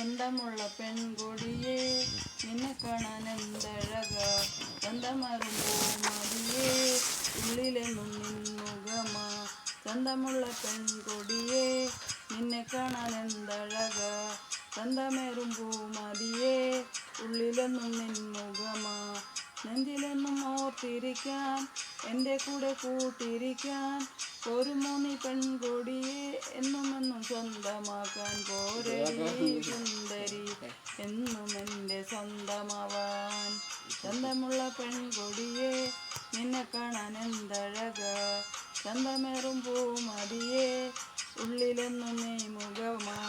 സ്വന്തമുള്ള പെൺകൊടിയെ നിന്നെ കാണാൻ എന്തഴക സ്വന്തമാകുമ്പോ മതിയെ ഉള്ളിലെന്നും നിന്നുകമാ സ്വന്തമുള്ള പെൺകൊടിയെ നിന്നെ കാണാൻ എന്തഴക സ്വന്തമേറുമ്പോ മതിയെ ഉള്ളിലെന്നും നിന്നുകമാ നെഞ്ചിലെന്നും ഓർത്തിരിക്കാൻ എൻ്റെ കൂടെ കൂട്ടിരിക്കാൻ പോരുമോ നീ പെൺകൊടിയെ എന്നുമെന്നും സ്വന്തമാക്കാൻ പോരടി സുന്ദരി എന്നും എൻ്റെ സ്വന്തമാവാൻ സ്വന്തമുള്ള പെൺകൊടിയെ നിന്നെ കാണാൻ എന്തഴക ചന്തമേറും പൂമതിയെ ഉള്ളിലെന്നും നീ മുഖമാ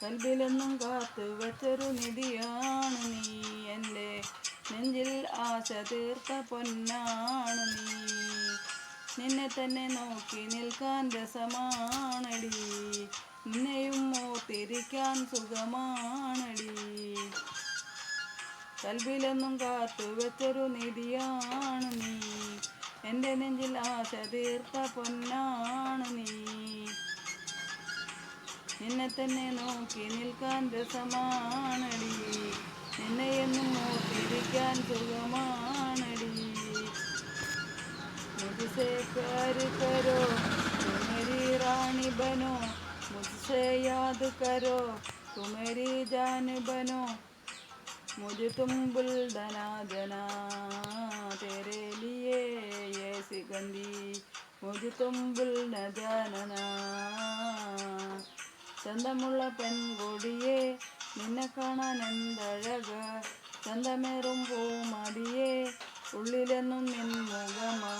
കൽബിലെന്നും കാത്തു വെച്ചൊരു നിധിയാണ് നീ എൻ്റെ നെഞ്ചിൽ ആശ തീർത്ത പൊന്നാണ് നീ നിന്നെ തന്നെ നോക്കി നിൽക്കാൻ രസമാണടി നിന്നെയും ഓർത്തിരിക്കാൻ സുഖമാണടി കൽബിലെന്നും കാത്തു വെച്ചൊരു നിധിയാണ് നീ എൻ്റെ നെഞ്ചിൽ ആശ തീർത്ത പൊന്നാണ് നീ നിന്നെ തന്നെ നോക്കി നിൽക്കാൻ രസമാണടി നിന്നെയെന്നും ഓർത്തിരിക്കാൻ സുഖമാണടി മുझसे प्यार करो तुम मेरी रानी बनो मुझसे याद करो तुम मेरी जान बनो मुझे तुम बुलदना जना तेरे लिए ये सिकंदी मुझे तुम बुल न जानना ചന്തമുള്ള പെൺകൊടിയെ നിന്നെ കാണാൻ എന്തഴക ചന്തമേറും പൂമതിയെ ഉള്ളിലെന്നും നിൻമുഖമാ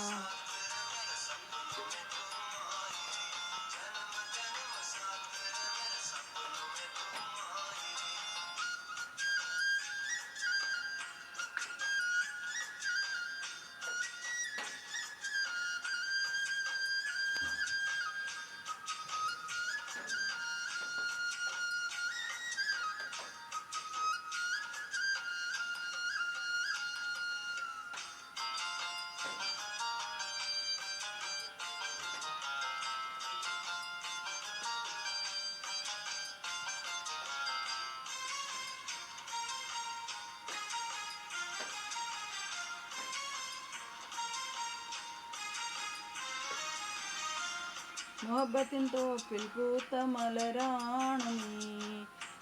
മുഹബത്തിൻ തോപ്പിൽ പൂത്ത മലരാണ് നീ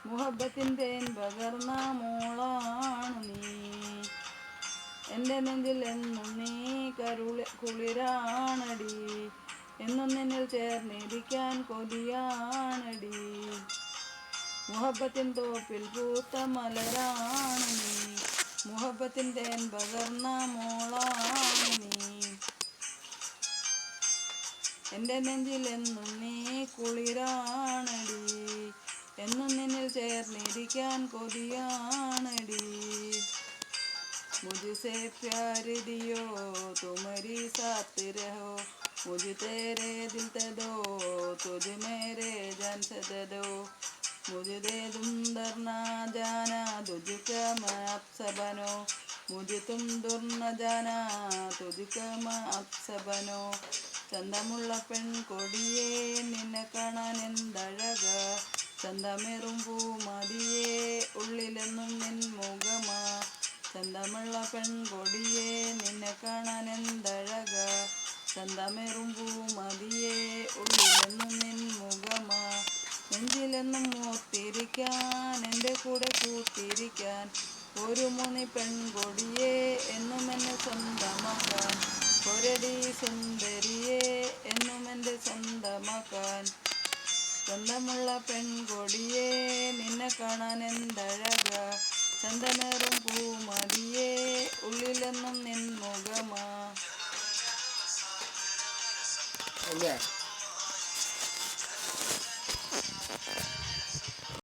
മുഹബത്തിൻ തേൻ പകർന്ന മോളാണ് നീ എൻ്റെ നെഞ്ചിൽ എന്നും നീ കുളിരാണടി എന്നും നിന്നിൽ ചേർന്നിരിക്കാൻ കൊതിയാണടി മുഹബത്തിൻ തോപ്പിൽ പൂത്ത മലരാണ് നീ മുഹബത്തിൻ തേൻ പകർന്ന മോളാണ് നീ എൻ്റെ നെഞ്ചിലെന്നും നീ കുളിരാണടി എന്നും നിന്നിൽ ചേർന്നിരിക്കാൻ കൊതിയാണടി मुझसे प्यार दियो तुम्हारी साथ रहो मुझे तेरे दिल ते दो तुझ मेरे जान से दे दो मुझे दे तुम दर ना जाना तुझका मैं आपसे बनो मुझे तुम दूर न जाना तुझका मैं आपसे बनो ചന്തമുള്ള പെൺകൊടിയെ നിന്നെ കാണാൻ എന്തഴക ചന്തമേറും പൂമതിയെ ഉള്ളിലെന്നും ചന്തമുള്ള പെൺകൊടിയെ നിന്നെ കാണാൻ എന്തഴക ചന്തമേറും പൂമതിയെ ഉള്ളിലെന്നും നിൻ മുഖമാ, നെഞ്ചിലെന്നും ഓർത്തിരിക്കാൻ എൻ്റെ കൂടെ കൂട്ടിരിക്കാൻ, ഒരു മുനി പെൺകൊടിയെ എന്നും എന്നെ സ്വന്തമാക്കാൻ, ഒരടി സുന്ദരിയെ എന്നും എൻ്റെ സ്വന്തമാക്കാൻ. സ്വന്തമുള്ള പെൺകൊടിയെ നിന്നെ കാണാൻ എന്തഴക, ചന്തമേറും പൂമതിയെ ഉള്ളിലെന്നും നിൻ മുഖമാ.